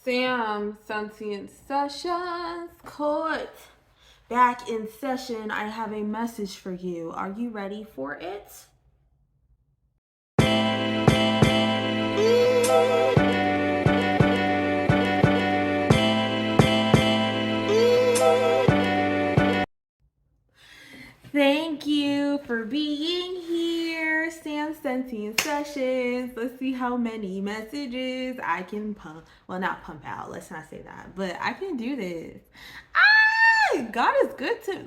Sam, Sentient Sessions, Court. Back in session, I have a message for you. Are you ready for it? Thank you for being here, Sam Sentient Sessions. Let's see how many messages I can pump. Well, not pump out. Let's not say that. But I can do this. God is good to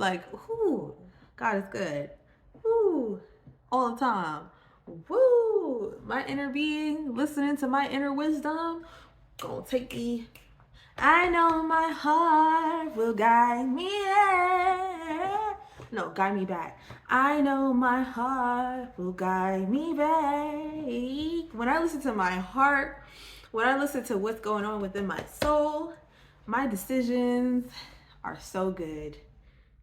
God is good. All the time. Woo! My inner being, listening to my inner wisdom, gonna take me. I know my heart will guide me there. No, guide me back. I know my heart will guide me back. When I listen to my heart, when I listen to what's going on within my soul, my decisions are so good.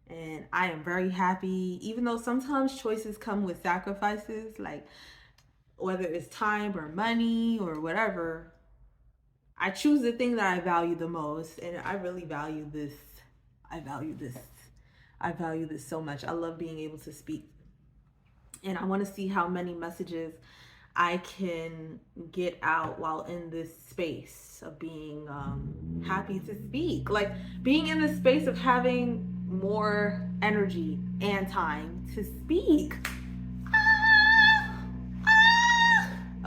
And I am very happy, even though sometimes choices come with sacrifices, like whether it's time or money or whatever. I choose the thing that I value the most, and I really value this. I value this. I value this so much. I love being able to speak. And I want to see how many messages I can get out while in this space of being happy to speak. Like being in the space of having more energy and time to speak.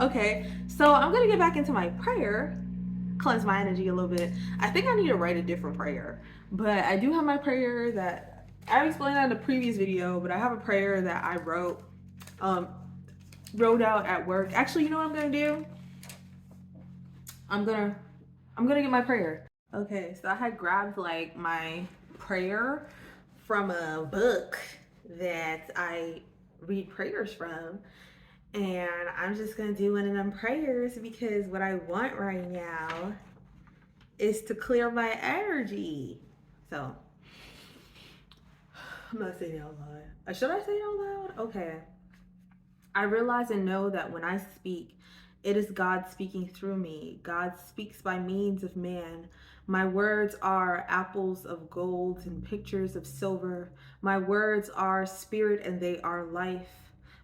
Okay, so I'm going to get back into my prayer, cleanse my energy a little bit. I think I need to write a different prayer, but I do have my prayer that I explained that in the previous video, but I have a prayer that I wrote out at work. Actually, you know what I'm gonna do? I'm gonna get my prayer. Okay, so I had grabbed like my prayer from a book that I read prayers from. And I'm just gonna do one of them prayers because what I want right now is to clear my energy. So I'm not saying it out loud. Should I say it out loud? Okay. I realize and know that when I speak, it is God speaking through me. God speaks by means of man. My words are apples of gold and pictures of silver. My words are spirit and they are life.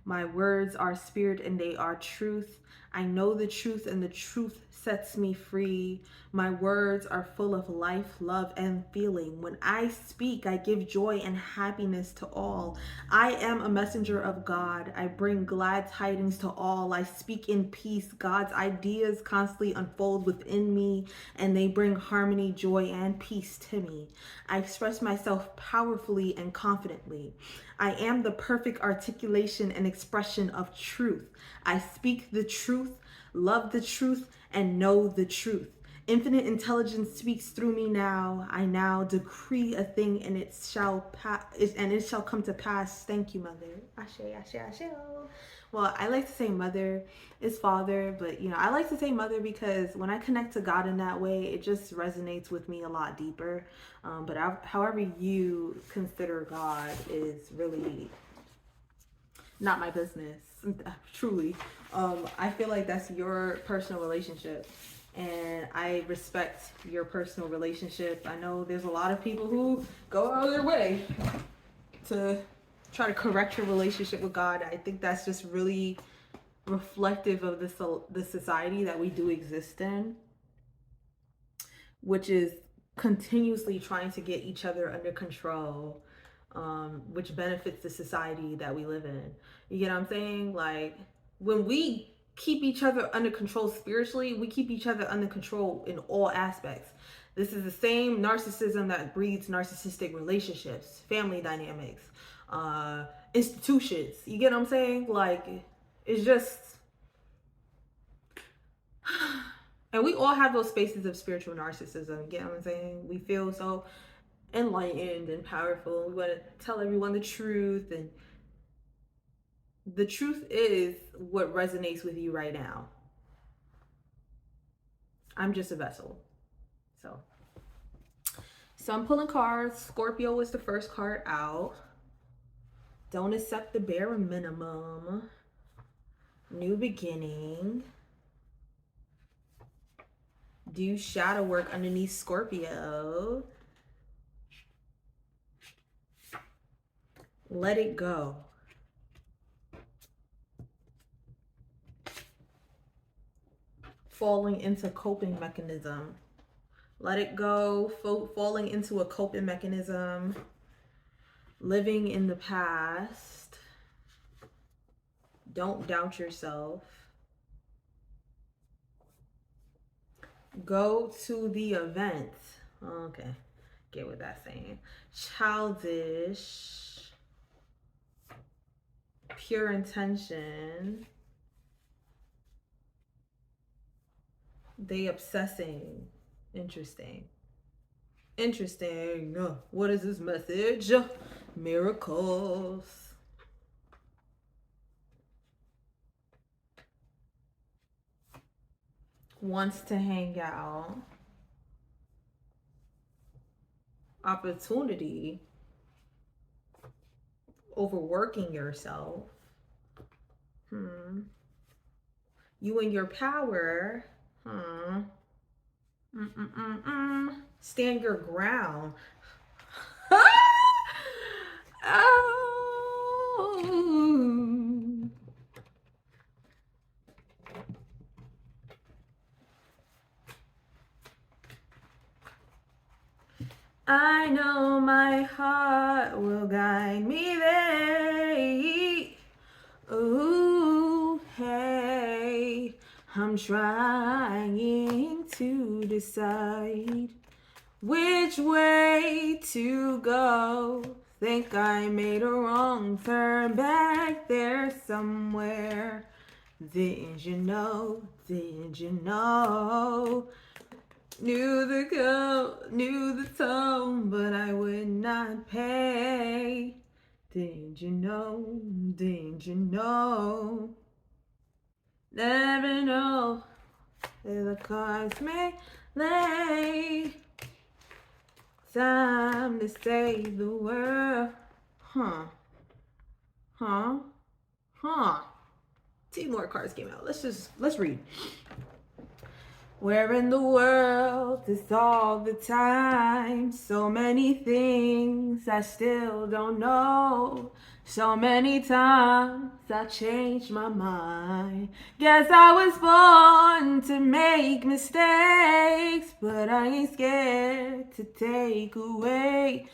My words are spirit and they are truth. I know the truth and the truth sets me free. My words are full of life, love, and feeling. When I speak, I give joy and happiness to all. I am a messenger of God. I bring glad tidings to all. I speak in peace. God's ideas constantly unfold within me, and they bring harmony, joy, and peace to me. I express myself powerfully and confidently. I am the perfect articulation and expression of truth. I speak the truth, love the truth, and know the truth. Infinite intelligence speaks through me now. I now decree a thing and it shall come to pass. Thank you, Mother. Ashe, ashe, ashe. Well, I like to say Mother is Father, but I like to say Mother because when I connect to God in that way, it just resonates with me a lot deeper. But however you consider God is really not my business. Truly. I feel like that's your personal relationship. And I respect your personal relationship. I know there's a lot of people who go out of their way to try to correct your relationship with God. I think that's just really reflective of the society that we do exist in, which is continuously trying to get each other under control, which benefits the society that we live in. You get what I'm saying? Like when we keep each other under control spiritually, we keep each other under control in all aspects. This is the same narcissism that breeds narcissistic relationships, family dynamics, institutions. You get what I'm saying? Like it's just and we all have those spaces of spiritual narcissism. You get what I'm saying? We feel so enlightened and powerful. We want to tell everyone the truth, and the truth is what resonates with you right now. I'm just a vessel. So I'm pulling cards. Scorpio was the first card out. Don't accept the bare minimum. New beginning. do shadow work underneath Scorpio. Let it go. Falling into coping mechanism. Let it go. Falling into a coping mechanism. Living in the past. Don't doubt yourself. Go to the event. Okay. Get what that's saying. Childish. Pure intention. They obsessing. Interesting. Interesting. What is this message? Miracles. Wants to hang out. Opportunity. Overworking yourself. You and your power. Stand your ground. Oh. I know my heart will guide me there. Ooh, hey, I'm trying to decide which way to go. Think I made a wrong turn back there somewhere. Didn't you know? Didn't you know? Knew the tone, but I would not pay. Didn't you know? Didn't you know? Never know where the cards may lay. Time to save the world. Two more cards came out. Let's read. Where in the world is all the time? So many things I still don't know. So many times I changed my mind. Guess I was born to make mistakes, but I ain't scared to take away.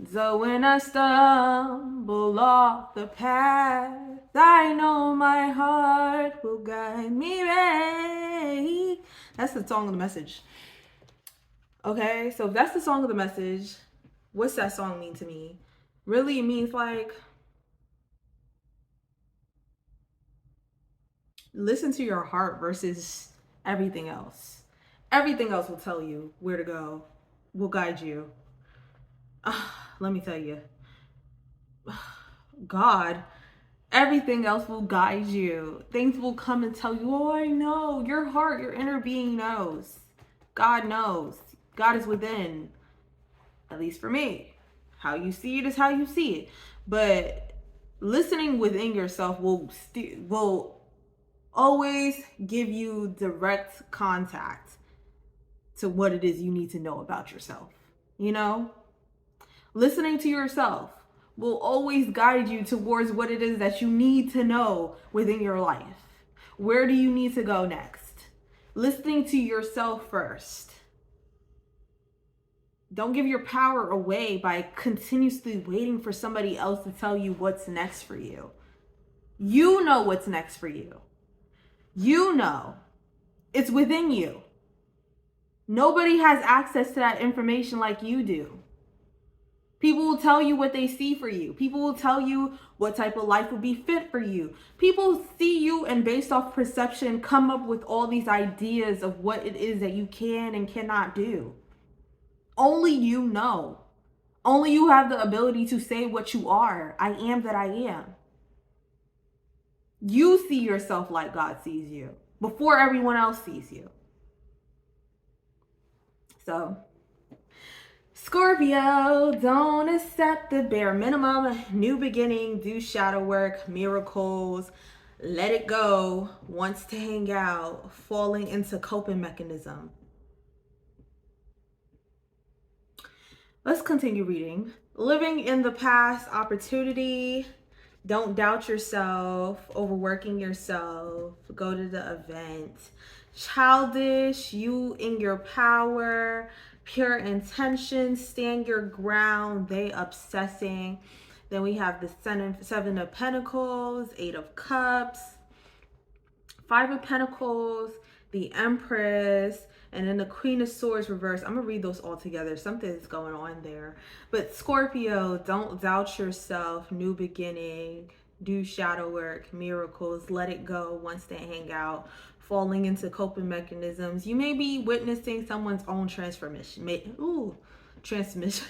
So when I stumble off the path, I know my heart will guide me back. That's the song of the message. Okay, so if that's the song of the message, what's that song mean to me? Really, it means like, listen to your heart versus everything else. Everything else will tell you where to go, will guide you. Let me tell you, God, everything else will guide you. Things will come and tell you, oh, I know. Your heart, your inner being knows. God knows. God is within. At least for me. How you see it is how you see it. But listening within yourself will always give you direct contact to what it is you need to know about yourself. You know? Listening to yourself will always guide you towards what it is that you need to know within your life. Where do you need to go next? Listening to yourself first. Don't give your power away by continuously waiting for somebody else to tell you what's next for you. You know what's next for you. You know. It's within you. Nobody has access to that information like you do. People will tell you what they see for you. People will tell you what type of life would be fit for you. People see you and based off perception come up with all these ideas of what it is that you can and cannot do. Only you know. Only you have the ability to say what you are. I am that I am. You see yourself like God sees you before everyone else sees you. So, Scorpio, don't accept the bare minimum. New beginning, do shadow work, miracles, let it go, wants to hang out, falling into coping mechanism. Let's continue reading. Living in the past, opportunity. Don't doubt yourself, overworking yourself. Go to the event. Childish, you in your power. Pure intention, stand your ground. They obsessing. Then we have the Seven of Pentacles, Eight of Cups, Five of Pentacles, the Empress, and then the Queen of Swords reverse. I'm gonna read those all together. Something's going on there. But Scorpio, don't doubt yourself. New beginning. Do shadow work. Miracles. Let it go. Once they hang out. Falling into coping mechanisms. You may be witnessing someone's own transformation. Transmission.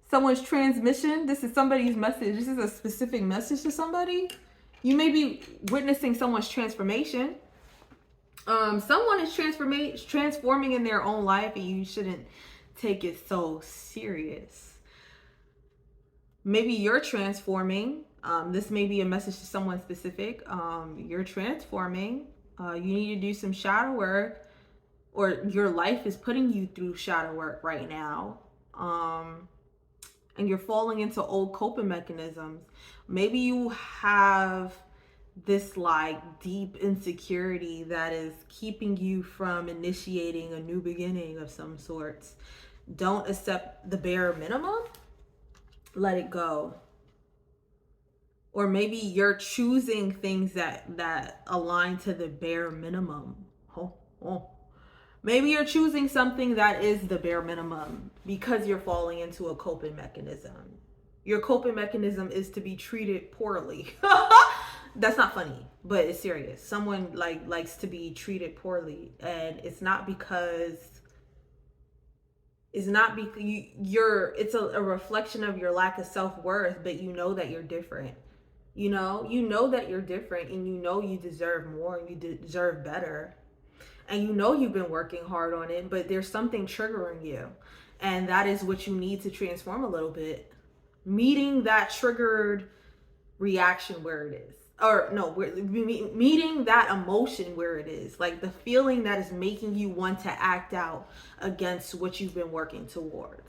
Someone's transmission. This is somebody's message. This is a specific message to somebody. You may be witnessing someone's transformation. Someone is transforming in their own life, and you shouldn't take it so serious. Maybe you're transforming. This may be a message to someone specific. You're transforming. You need to do some shadow work, or your life is putting you through shadow work right now. And you're falling into old coping mechanisms. Maybe you have this like deep insecurity that is keeping you from initiating a new beginning of some sorts. Don't accept the bare minimum. Let it go. Or maybe you're choosing things that align to the bare minimum. Maybe you're choosing something that is the bare minimum because you're falling into a coping mechanism. Your coping mechanism is to be treated poorly. That's not funny, but it's serious. Someone likes to be treated poorly, and it's not because it's a reflection of your lack of self-worth, but you know that you're different. You know that you're different, and you know you deserve more and you deserve better. And you know you've been working hard on it, but there's something triggering you. And that is what you need to transform a little bit. Meeting that triggered reaction where it is. Or no, meeting that emotion where it is. Like the feeling that is making you want to act out against what you've been working towards.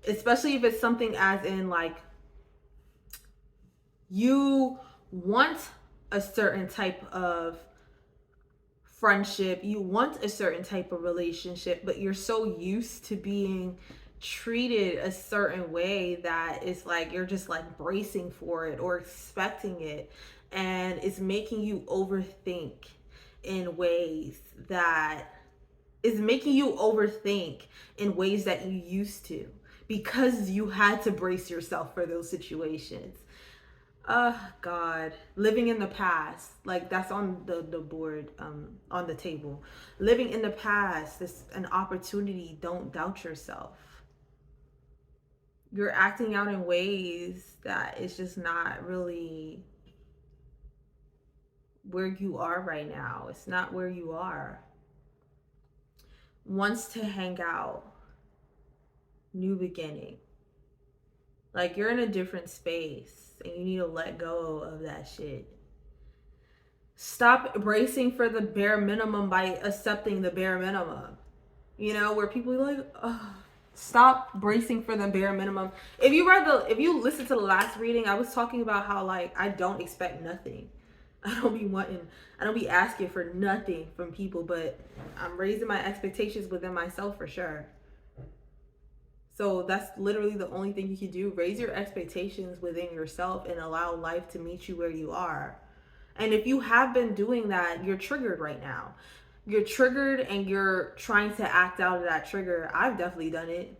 Especially if it's something as in like, you want a certain type of friendship, you want a certain type of relationship, but you're so used to being treated a certain way that it's like you're just like bracing for it or expecting it, and it's making you overthink in ways that you used to, because you had to brace yourself for those situations. God, living in the past, like that's on the board, on the table. Living in the past, this an opportunity. Don't doubt yourself. You're acting out in ways that it's just not really where you are right now. It's not where you are. Wants to hang out. New beginning. Like you're in a different space. And you need to let go of that shit. Stop bracing for the bare minimum by accepting the bare minimum. Where people are like, oh, stop bracing for the bare minimum. If you listen to the last reading, I was talking about how like I don't expect nothing. I don't be asking for nothing from people, but I'm raising my expectations within myself for sure. So that's literally the only thing you can do. Raise your expectations within yourself and allow life to meet you where you are. And if you have been doing that, you're triggered right now. You're triggered and you're trying to act out of that trigger. I've definitely done it.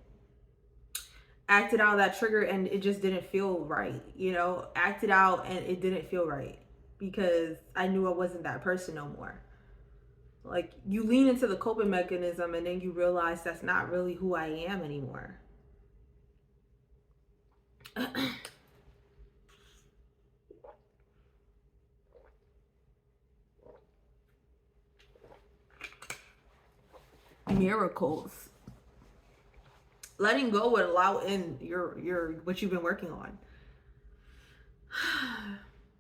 Acted out of that trigger and it just didn't feel right. Acted out and it didn't feel right because I knew I wasn't that person no more. Like you lean into the coping mechanism and then you realize that's not really who I am anymore. Miracles. Letting go would allow in your what you've been working on.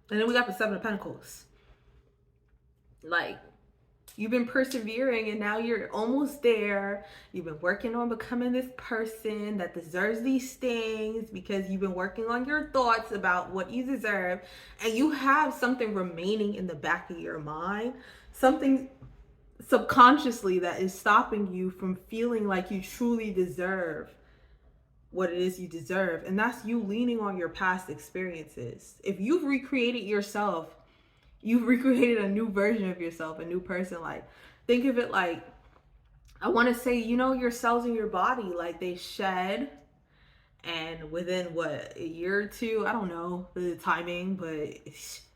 And then we got the Seven of Pentacles. Like You've been persevering and now you're almost there. You've been working on becoming this person that deserves these things because you've been working on your thoughts about what you deserve. And you have something remaining in the back of your mind, something subconsciously that is stopping you from feeling like you truly deserve what it is you deserve. And that's you leaning on your past experiences. If you've recreated yourself, you've recreated a new version of yourself, a new person. Like, think of it like, I want to say, you know, your cells in your body, like they shed, and within what, a year or two, I don't know the timing, but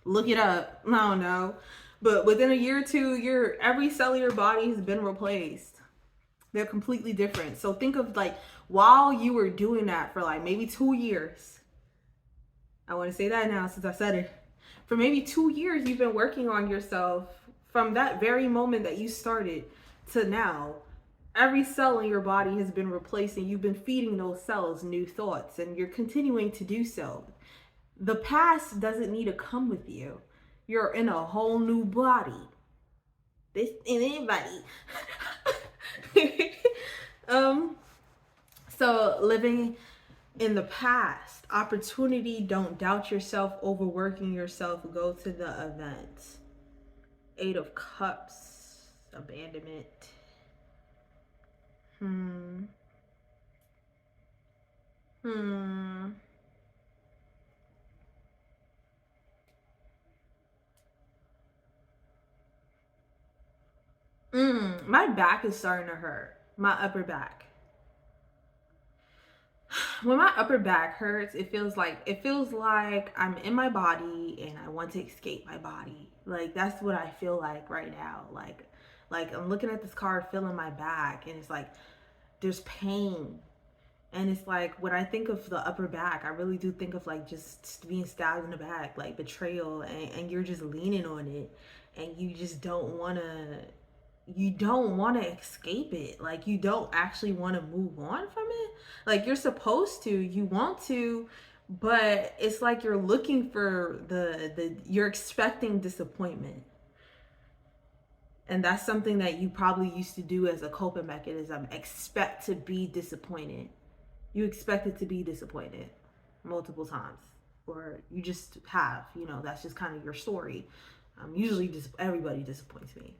look it up, I don't know, but within a year or two, every cell in your body has been replaced. They're completely different. So think of like, while you were doing that for like maybe 2 years, I want to say that now since I said it, for maybe 2 years, you've been working on yourself from that very moment that you started to now. Every cell in your body has been replaced and you've been feeding those cells new thoughts, and you're continuing to do so. The past doesn't need to come with you. You're in a whole new body. This in anybody. So living in the past, opportunity, don't doubt yourself, overworking yourself, go to the event. 8 of Cups, abandonment. My back is starting to hurt. My upper back. When my upper back hurts, it feels like I'm in my body and I want to escape my body. Like, that's what I feel like right now. Like I'm looking at this card, feeling my back, and it's like there's pain. And it's like, when I think of the upper back, I really do think of like just being stabbed in the back, like betrayal, and you're just leaning on it, and you just don't want to escape it. Like, you don't actually want to move on from it. Like, you're supposed to, you want to, but it's like you're looking for you're expecting disappointment. And that's something that you probably used to do as a coping mechanism. Expect to be disappointed. You expected to be disappointed multiple times, or you just have, that's just kind of your story. Usually everybody disappoints me.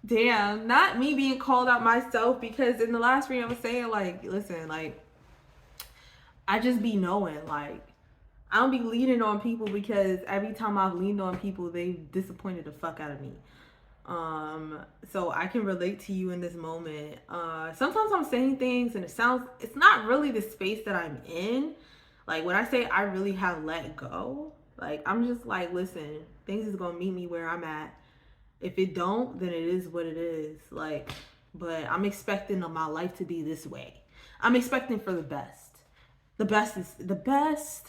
Damn, not me being called out myself, because in the last reading I was saying, like, listen, like, I just be knowing, like, I don't be leaning on people, because every time I've leaned on people, they've disappointed the fuck out of me. So I can relate to you in this moment. Sometimes I'm saying things and it's not really the space that I'm in. Like, when I say I really have let go, like, I'm just like, listen, things is gonna meet me where I'm at. If it don't, then it is what it is. Like, but I'm expecting my life to be this way. I'm expecting for the best. The best is the best.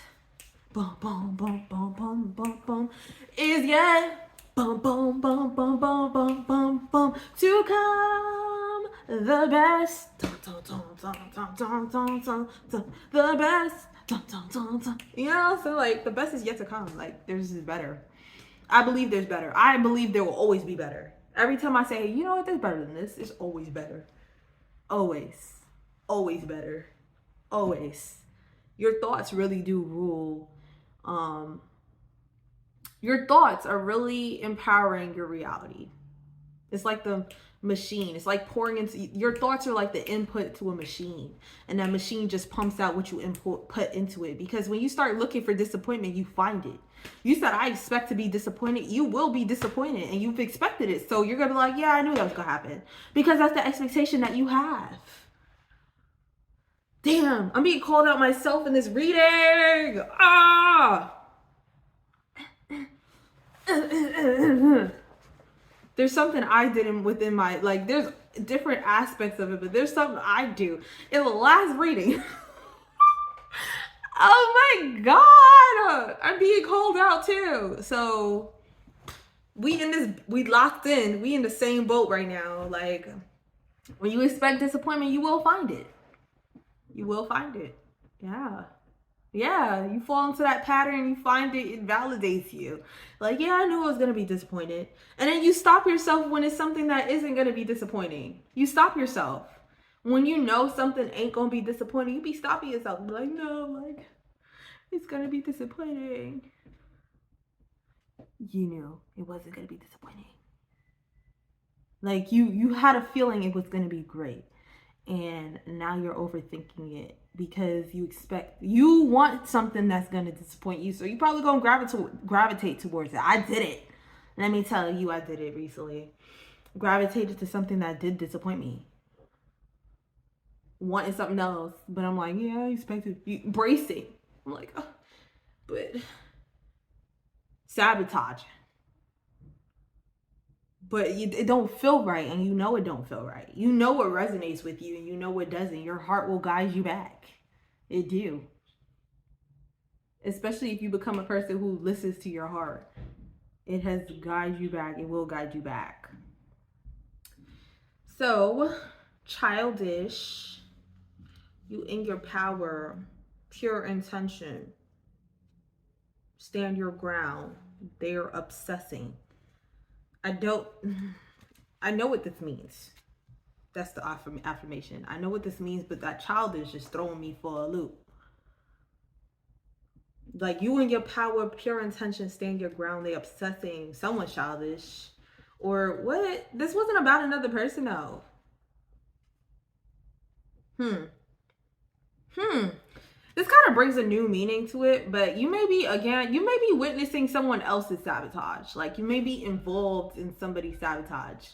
Boom, boom, boom, boom, boom, boom, boom. Is yet. Boom, boom, boom, boom, boom, boom, boom, boom. To come the best. Dun, dun, dun, dun, dun, dun, dun, dun, dun. The best. Dun, dun, dun, dun. You know, so like, the best is yet to come. Like, there's better. I believe there's better. I believe there will always be better. Every time I say, hey, you know what, there's better than this, it's always better. Always. Always better. Always. Your thoughts really do rule. Your thoughts are really empowering your reality. It's like the machine. It's like pouring into, your thoughts are like the input to a machine, and that machine just pumps out what you put into it. Because when you start looking for disappointment, you find it. You said, I expect to be disappointed. You will be disappointed, and you've expected it. So you're gonna be like, yeah, I knew that was gonna happen, because that's the expectation that you have. Damn, I'm being called out myself in this reading. There's something I did within my, like, there's different aspects of it, but there's something I do in the last reading. Oh my God, I'm being called out too. So we locked in, we in the same boat right now. Like, when you expect disappointment, you will find it. You will find it. Yeah. Yeah, you fall into that pattern, you find it validates you. Like, yeah, I knew I was gonna be disappointed. And then you stop yourself when it's something that isn't gonna be disappointing. You stop yourself. When you know something ain't gonna be disappointing, you be stopping yourself. Be like, no, like, it's gonna be disappointing. You knew it wasn't gonna be disappointing. Like you had a feeling it was gonna be great. And now you're overthinking it because you want something that's going to disappoint you, so you probably going to gravitate towards it. I did it. Let me tell you, I did it recently. Gravitated to something that did disappoint me, wanting something else, but I'm like, yeah, I expected you. Bracing, I'm like, oh, but sabotage, but it don't feel right, and you know it don't feel right. You know what resonates with you, and you know what doesn't. Your heart will guide you back. It do. Especially if you become a person who listens to your heart. It has guided you back. It will guide you back. So, childish, you in your power, pure intention, stand your ground. They're obsessing. I know what this means. That's the affirmation. I know what this means, but that childish is throwing me for a loop. Like, you in your power, pure intention, stand your ground. They obsessing. Someone childish. Or what? This wasn't about another person, though. This kind of brings a new meaning to it, but you may be witnessing someone else's sabotage. Like, you may be involved in somebody's sabotage.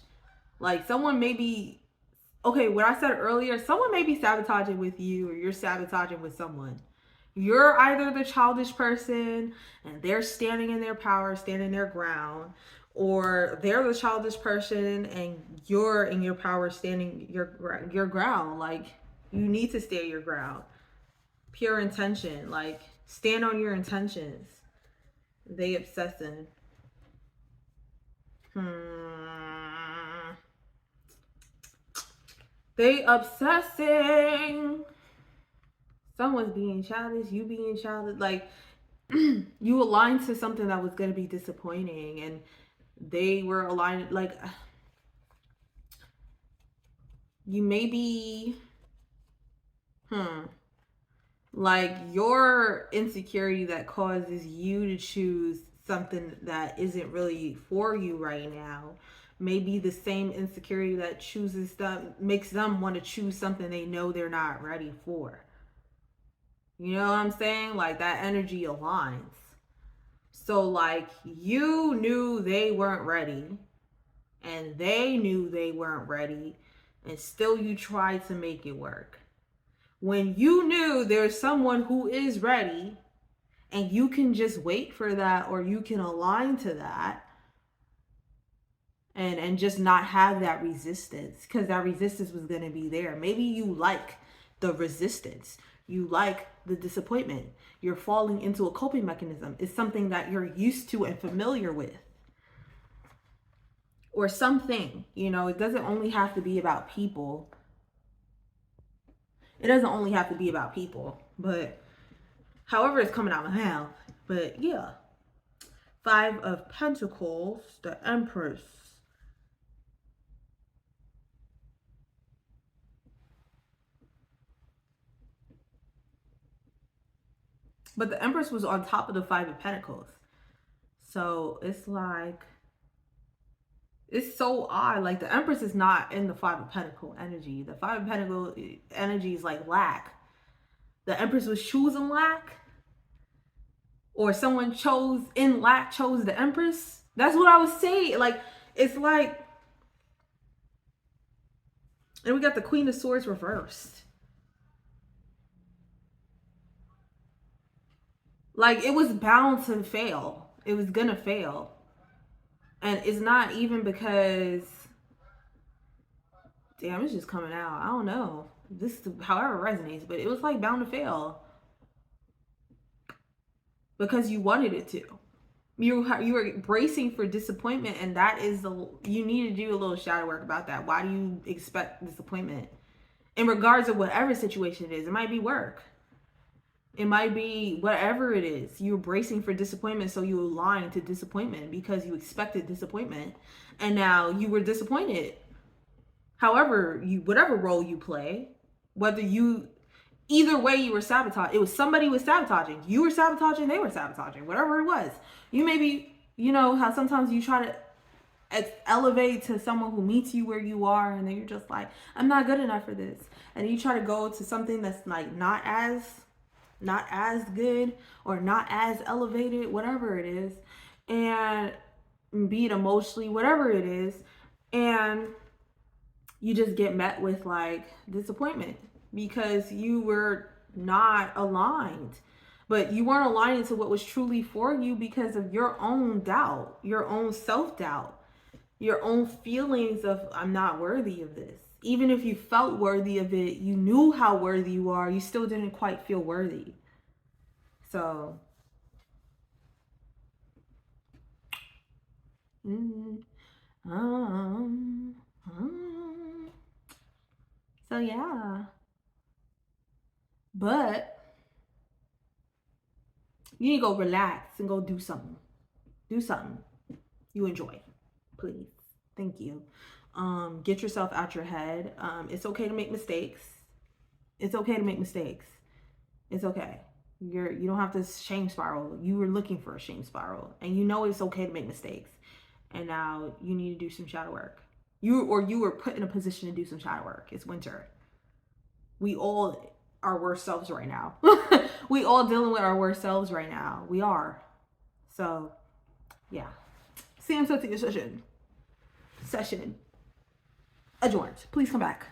Like, someone may be, okay, what I said earlier, someone may be sabotaging with you, or you're sabotaging with someone. You're either the childish person and they're standing in their power, standing their ground, or they're the childish person and you're in your power, standing your ground. Like, you need to stand your ground. Pure intention, like, stand on your intentions. They obsessing. They obsessing. Someone's being childish, you being childish. Like, you aligned to something that was going to be disappointing, and they were aligned. Like, you may be like, your insecurity that causes you to choose something that isn't really for you right now may be the same insecurity that makes them want to choose something they know they're not ready for. You know what I'm saying? Like, that energy aligns. So, like, you knew they weren't ready, and they knew they weren't ready, and still you tried to make it work. When you knew there's someone who is ready, and you can just wait for that, or you can align to that, and just not have that resistance, because that resistance was going to be there. Maybe you like the resistance. You like the disappointment. You're falling into a coping mechanism. It's something that you're used to and familiar with. Or something, it doesn't only have to be about people. It doesn't only have to be about people, but however it's coming out of my mouth. But yeah. 5 of Pentacles, the Empress. But the Empress was on top of the 5 of Pentacles. So it's like, it's so odd. Like, the Empress is not in the 5 of Pentacles energy. The 5 of Pentacles energy is like lack. The Empress was choosing lack. Or someone chose the Empress. That's what I was saying. Like, it's like, and we got the Queen of Swords reversed. Like, it was bound to fail. It was gonna fail. And it's not even because, damn, it's just coming out. I don't know. This is however it resonates, but it was like bound to fail. Because you wanted it to. You were bracing for disappointment, and that is you need to do a little shadow work about that. Why do you expect disappointment? In regards to whatever situation it is, it might be work. It might be whatever it is. You're bracing for disappointment, so you align to disappointment because you expected disappointment, and now you were disappointed. However, whatever role you play, whether you either way you were sabotaged. It was somebody was sabotaging. You were sabotaging, they were sabotaging. Whatever it was. You maybe, you know how sometimes you try to elevate to someone who meets you where you are, and then you're just like, I'm not good enough for this. And you try to go to something that's like not as good or not as elevated, whatever it is, and be it emotionally, whatever it is, and you just get met with like disappointment because you were not aligned. But you weren't aligning to what was truly for you because of your own doubt, your own self-doubt, your own feelings of I'm not worthy of this. Even if you felt worthy of it, you knew how worthy you are, you still didn't quite feel worthy. So um, so yeah. But you need to go relax and go do something. Do something you enjoy, please. Thank you. Get yourself out your head. It's okay to make mistakes. It's okay to make mistakes. It's okay. You don't have to shame spiral. You were looking for a shame spiral, and you know it's okay to make mistakes. And now you need to do some shadow work. You were put in a position to do some shadow work. It's winter. We all our worst selves right now. We all dealing with our worst selves right now. We are. So, yeah. CMC session adjourned. Please come back.